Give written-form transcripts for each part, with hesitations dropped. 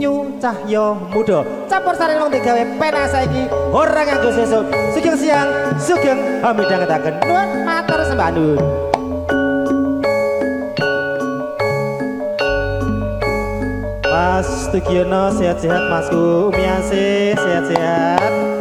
Sinyu Cahyo Muda campur sari wong digawe pena saiki ora nganggo sesuk sugeng siang sugeng hamidangetaken nuwun matur sembah nuwun. Mas Tugiono sehat-sehat Masku Umiase sehat-sehat.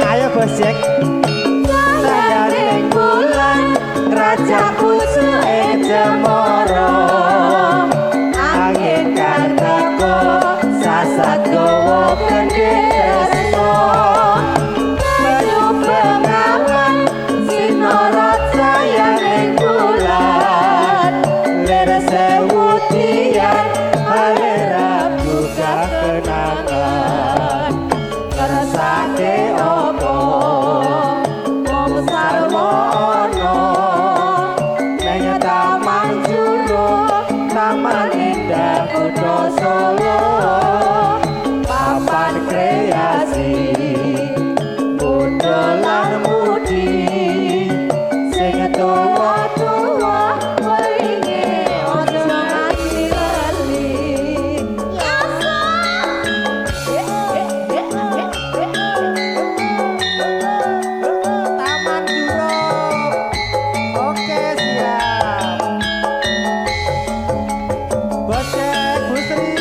Ayo Bosjek saya ning bulan rajaku suwe cemoro angin kang teko sasat gowo gede tresno maju bengawan sinorot saya ning bulan lere sewu tiyan halera buka kenangan kersake opo wong sarwono neng taman juru taman indah kutha Solo papan kreasi muda lan mudi sing tuwa-tuwa weringe aja nganti lali Taman Juruk. Oke siap. Bosek Bu Sri.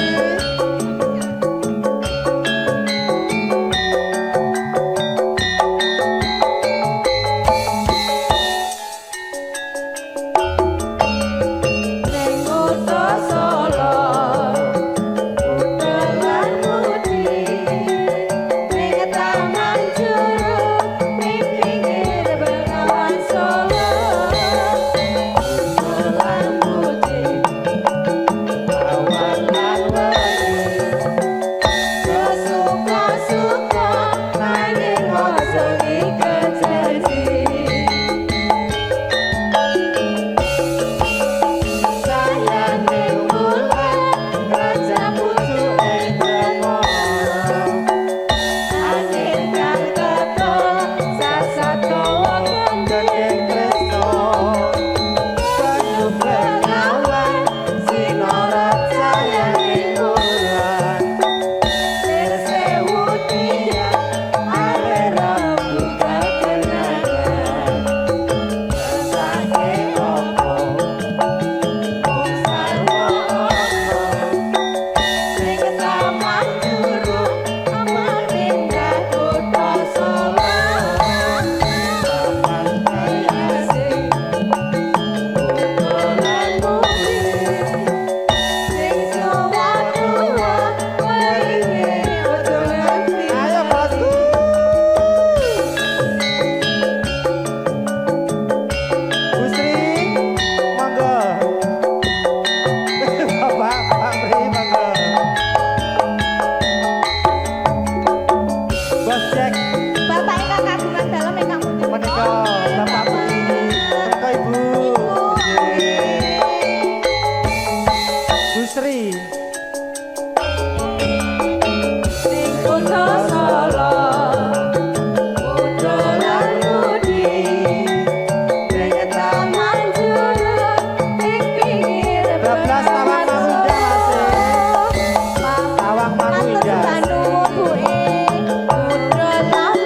Ning kutha Solo utelan mudi ning taman juruk ning pinggir bengawan Solo utelan mudi awan lan wengi suka-suka nanging ojo dikejeli sayang ning bulan raja putu ing cemoro angin kang teko sasat gowo gendeng tresno banyu bengawan sinorot sayang ning bulan lere sewu tiyan alera buka kenangan kersake opo wong sarwono ning taman juruk taman indah kutha Solo papan kreasi muda lan mudi sing tuwa-tuwa weringe aja nganti ayo Bosku Bu Sri monggo Bapak Pak Pri monggo Bosjek Bapak ingkang kagungan dalem ingkang pundi menika Bapak Pri menika Ibu Bu Sri ning kutha Solo utelan mudi ning taman juruk ning pinggir 12 Tawang Marunda masih Tawang Marunda. Matur nuwun Bu. Muda lan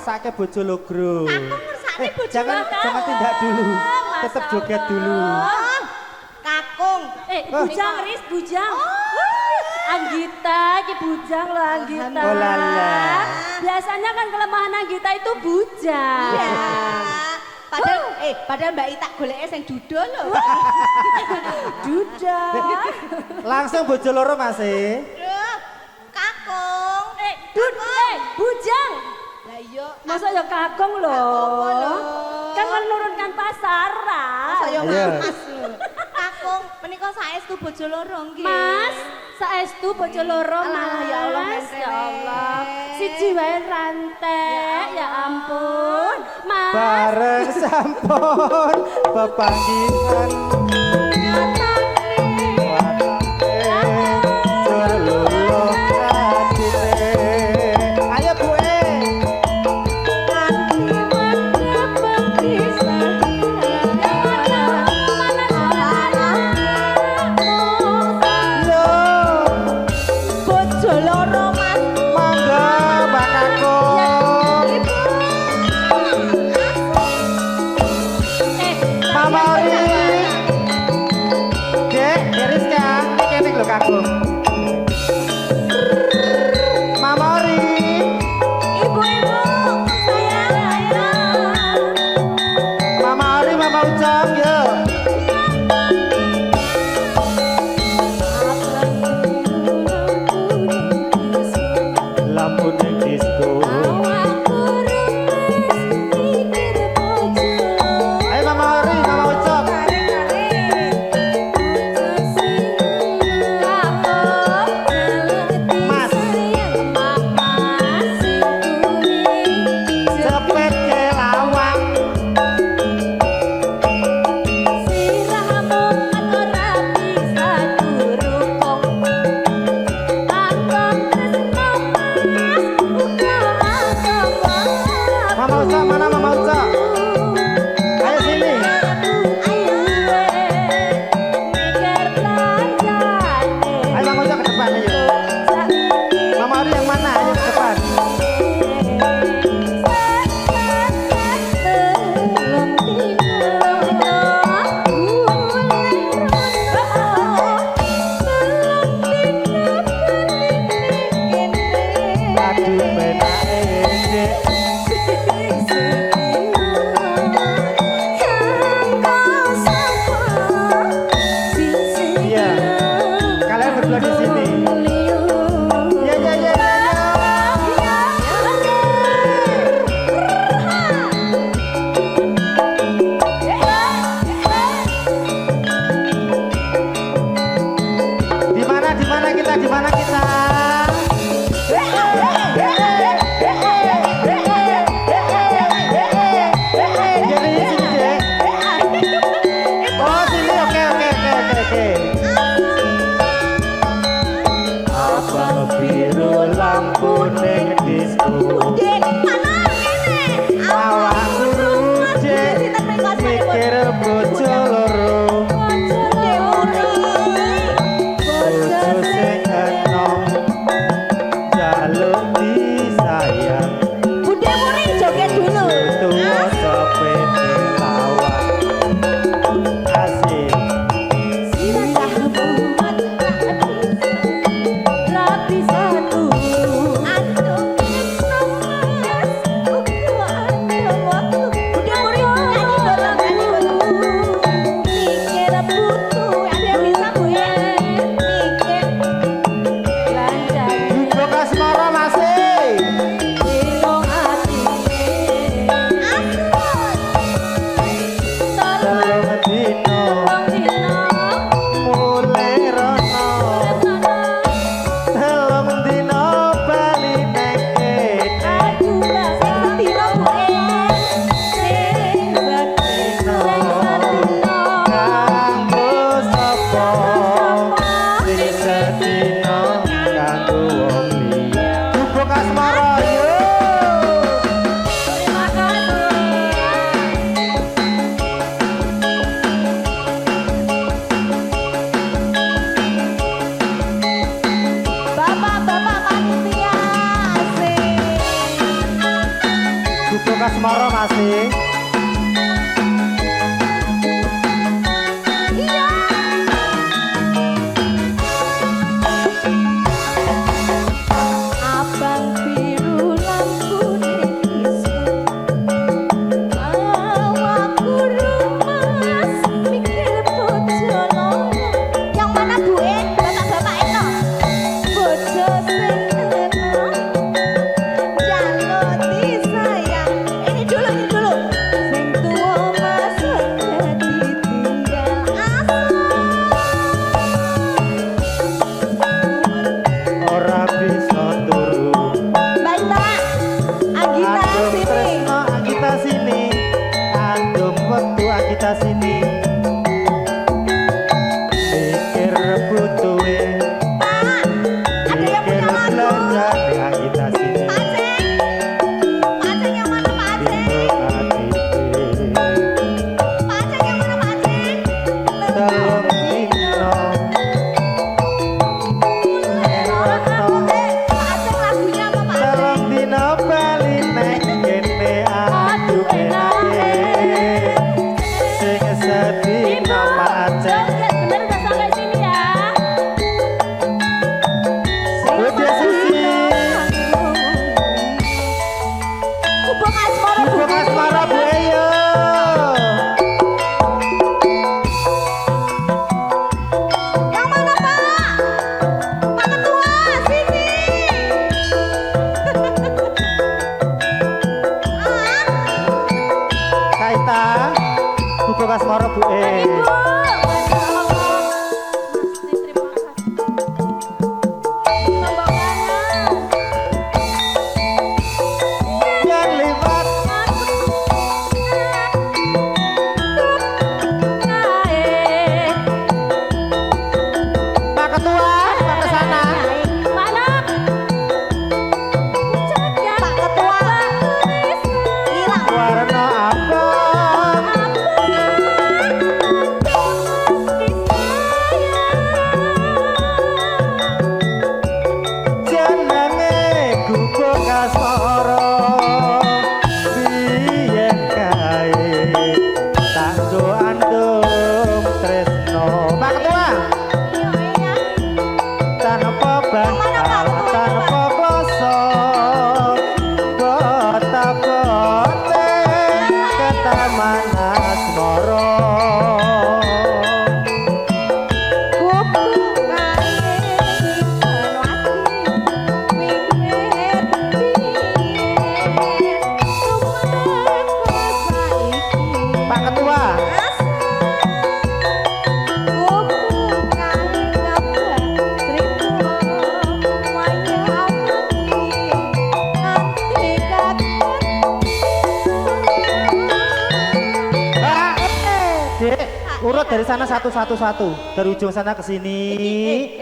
ngersake bojo logro. Kakung ngersake bojo Jangan tindak dulu. Tetap joget dulu. Kakung. Bujang Riz, bujang. Anggita, ki bujang loh Anggita. Oh lala. Biasanya kan kelemahan Anggita itu bujang. Iya. Padahal Mbak Ita goleknya sing duda lho. Duda. Langsung bojo loro Mas e. Kakung. Bujang. Lah iya. Masa ya kakung Apa lho? loh. Kan menurunkan pasaran. Saya Iya. Mas. Kakung, menika saestu bojo loro nggih. Mas, saestu bojo loro Alah, ya Allah, Mas. men Ya Allah. rene. Siji wae rantek. Ya ampun. Mas. Bareng sampun pepanggihan. Ayo Bu Bojo loro Mas. mangga Mbak Kakung. Mama Ori cek. Oke, bener udah sampai sini ya. Udah Susi. Kubuk asmara Kubuk asmara Bu Eyo. Yang mana Pak? Pak Ketua, sini. Kaita. Kubuk asmara Bu E. Ibu. Masya Allah. Mas, terima kasih. Tambah kangen. Yang liwat. Pak Ketua, Pak kesana. Pak Ketua. Hilang. Warna abang. Jenenge kubuk asmara. Biyen kae tak andum tresno. Pak Ketua. Tanpa bantal, tanpa klosok, kota-kota ke taman asmara. Pak Ketua, Dek, urut dari sana satu-satu. Dari ujung sana ke sini,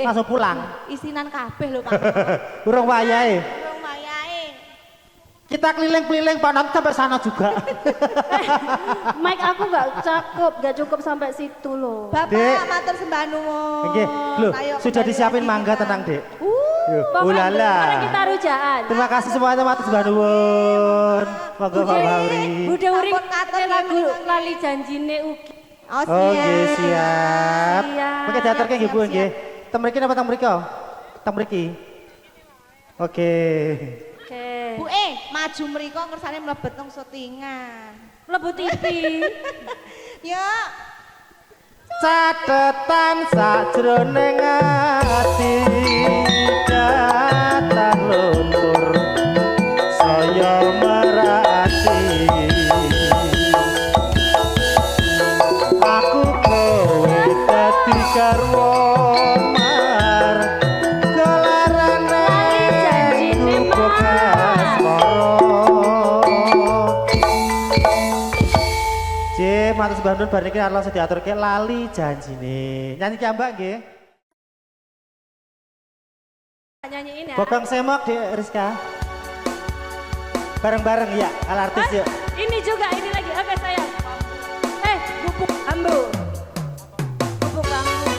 langsung pulang. Isinan kabeh lho Pak. Urung wayahe. Urung wayahe. Kita keliling-keliling Pak nanti sampai sana juga. Mike aku nggak cakep, nggak cukup sampai situ loh. Bapak Dek. matur sembah nuwun. Nggih, lho, Ayo sudah kembali disiapin lagi mangga kita. tenang, Dek. Pokoknya Ulala. sekarang kita rujaan. Terima kasih semuanya matur sembah nuwun. Monggo Pak Bauri. Bude uring Sampun katur ya, lagu menika. lali janjine ugi. Oh, Oh nggih siap. Siap. Mengke diaturke nggih Bu Siap, nggih. Teng mriki napa teng mriki? Teng mriki. Oke. Oke. Bu maju mriko kersane mlebet nang syutingan. Lebu TV. Ya, Catetan sajroning ati datang luntur saya merati aku kowe dadi garwa mar gelarane janjine kubuk asmara matur sembah nuwun bar niki langsung diaturke lali janjine. Nyanyi ki Mbak nggih. Nyanyiin ya. Bokong semok di Rizka. Bareng-bareng ya, ala artis yuk. Ini juga, ini lagi. Oke sayang. Bubuk bambu. Bubuk bambu.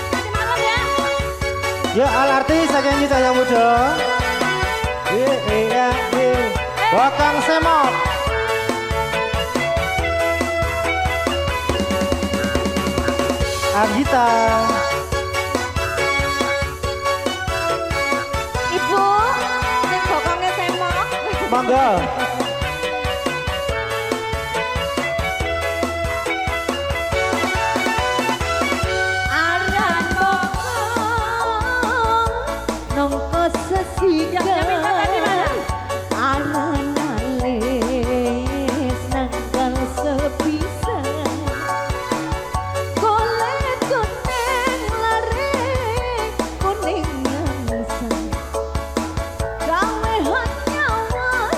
Nanti malam ya. Yuk ala artis saya nyanyi sayang muda. Iya. Bokong semok. Agita. Ibu, sing bokonge semok. Monggo. Aran bokong nongko sesiga. Yang minta tadi mana? Aran alis nanggal sepisan. Golek kuning lare kuning nangsan. Gawe hanyawan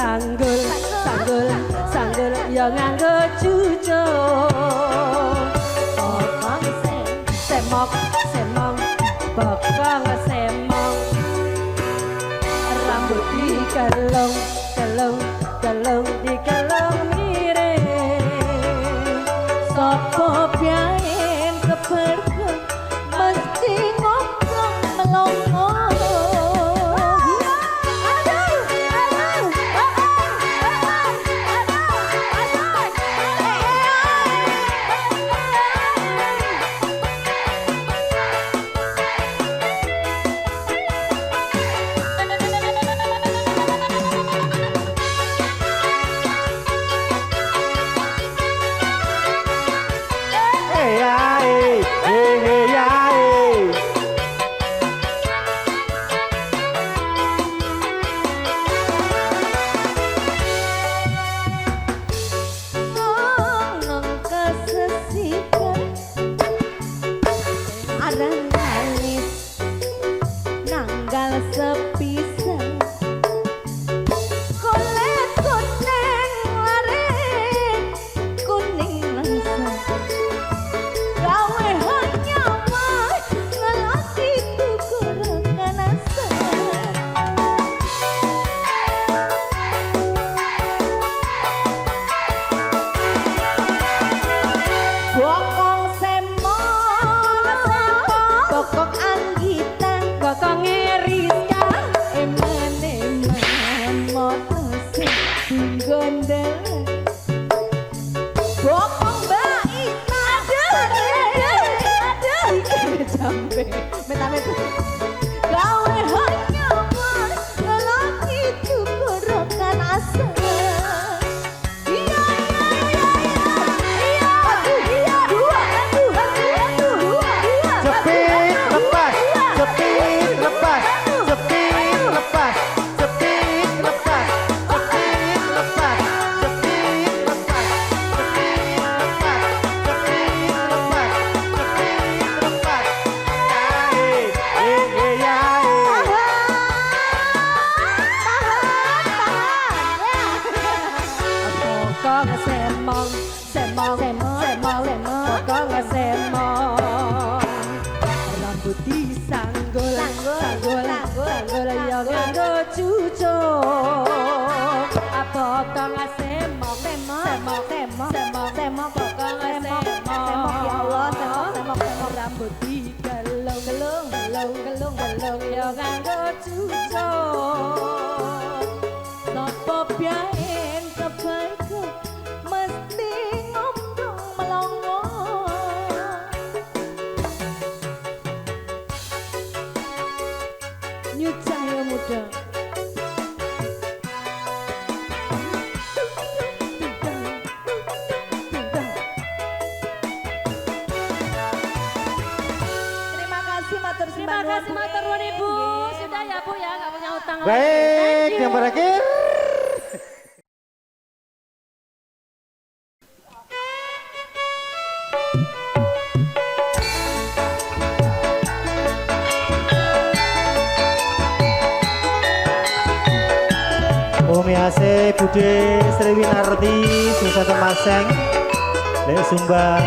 sanggul sanggul sanggul ya nganggo cucuk bokong semok semong bokong semong rambut dikelung kelung kelung dikelung miring sapa biyen kepergok mesti ngomong melongo. Terima kasih matur nuwun Ibu. Sudah ya Bu ya, nggak punya utang. Baik, yang terakhir. Umi Ase Bude Sri Winarti Susah Temaseng Lek Sumbang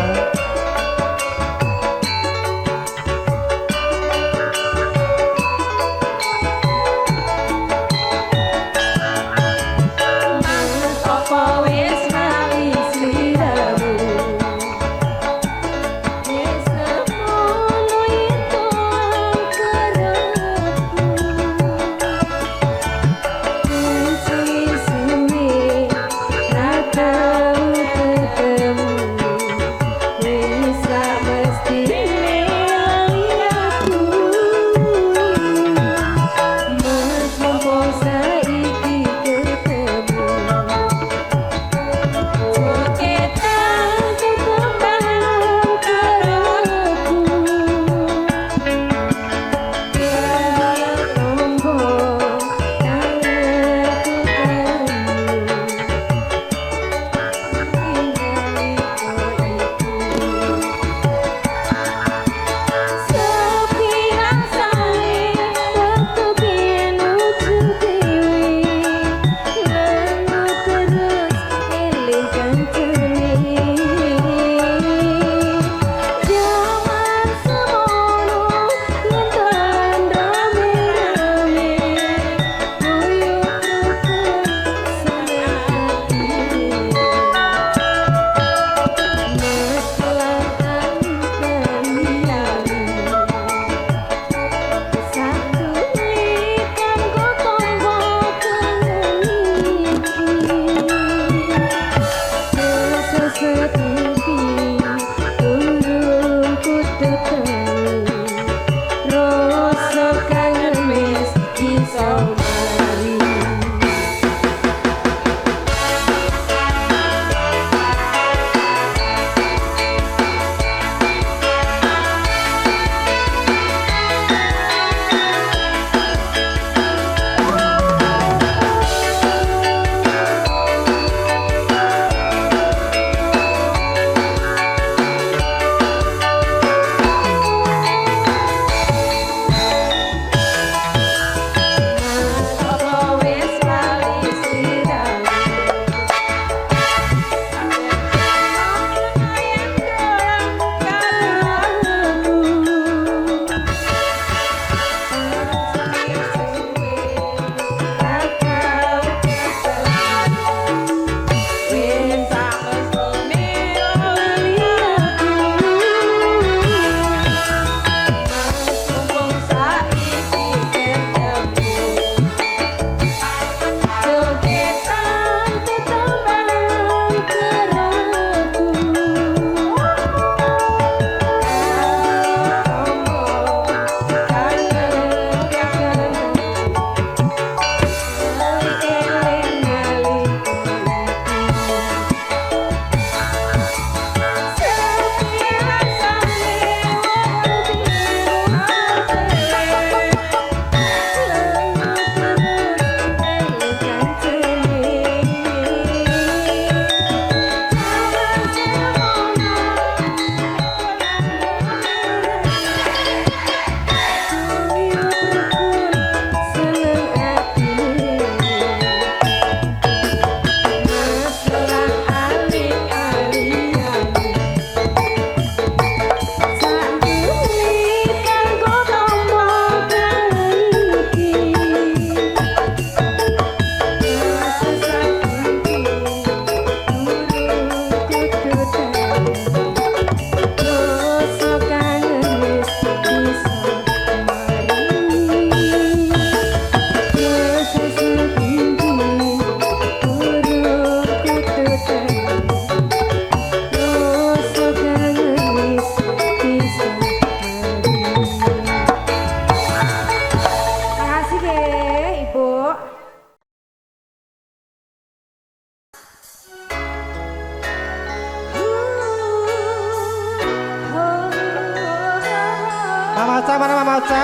Mauca mana Mauca?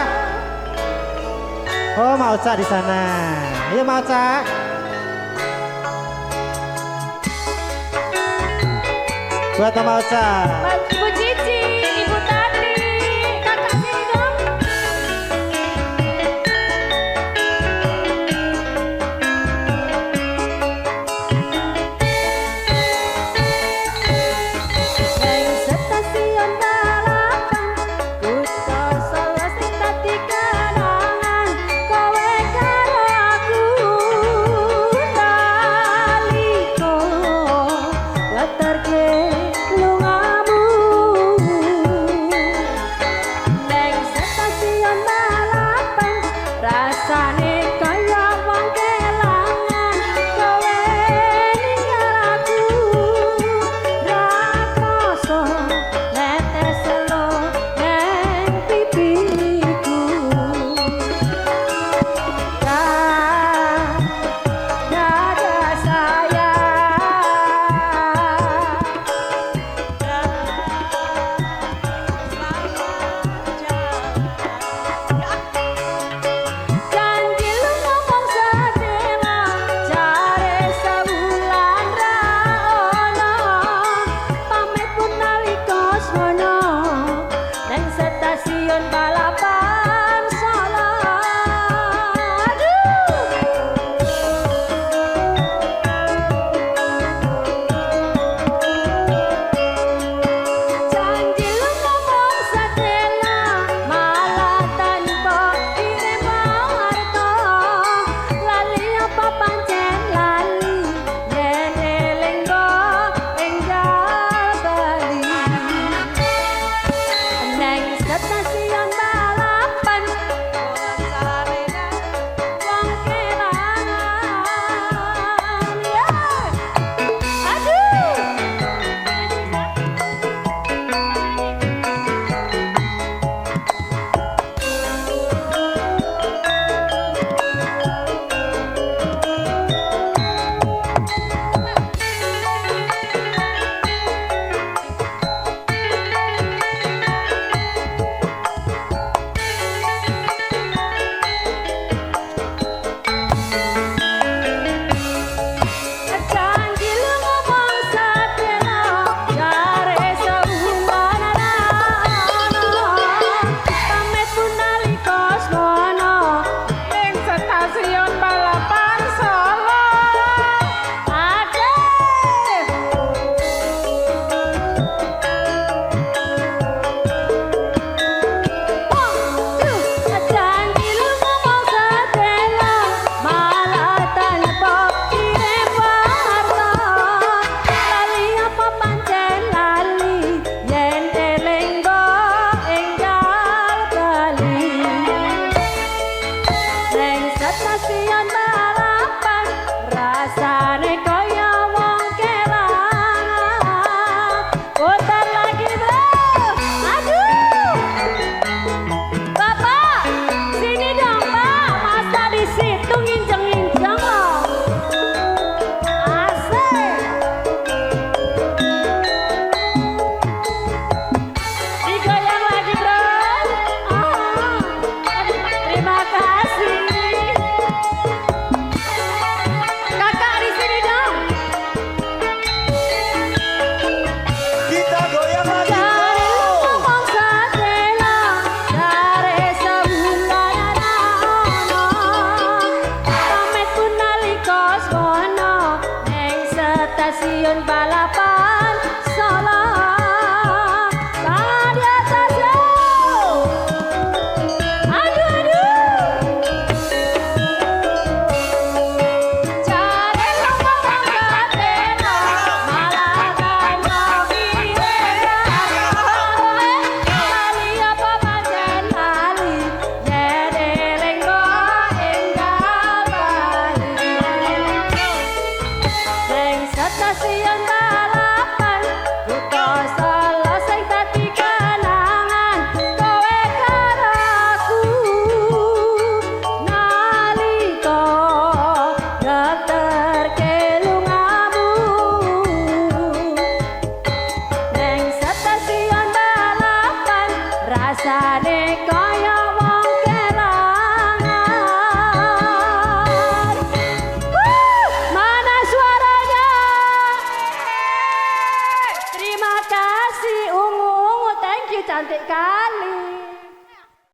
Oh Mauca di sana. Ayo Mauca. Buat Mauca. Ibu Cici, Ibu Tati, kakak sini dong. Neng stasiun balapan, kutha Solo sing dadi kenangan, kowe karo aku naliko weterke lungamu. Neng stasiun balapan, rasane kaya wong kelangan, kowe ninggal aku ra krasa netes lo neng pipiku. Dada janji lu ngomong sedela, jare sewulan ra ono, pamit pun nalika sono, neng stasiun balapan Solo. Janji lu ngomong sedela, malah tanpa kirim harta, lali apa pancen lali, yen eling mbok enggal bali. Neng stasiun balapan, wong kelangan, aduh. Janji lu ngomong sedela, jare sewulan ra ono, pamit pun nalika sono, ning stasiun balapan Solo. Janji lu ngomong sedela, malah tanpa kirim harta, lali apa pancen lali, yen eling mbok enggal bali. Neng stasiun balapan, rasane kaya wong kelangan, putar lagi bro, aduh. Bapak, sini dong Pak, masa di situ nginjeng-nginjeng loh. Asik. Digoyang lagi bro. Terima kasih. Kakak di sini dong. Kita goyang lagi Jare lu bro. ngomong sedela, jare sewulan ra ono, pamit pun nalika sono, neng stasiun balapan Solo. Di atas yo. Aduh aduh. Jare lu ngomong sedela, malah tanpa kirim lali apa pancen lali, yen eling mbok enggal bali. Neng stasiun balapan, kutha Solo sing dadi kenangan, kowe karo aku nalika daftarke lungamu. Neng stasiun balapan, rasane kaya cantik kali.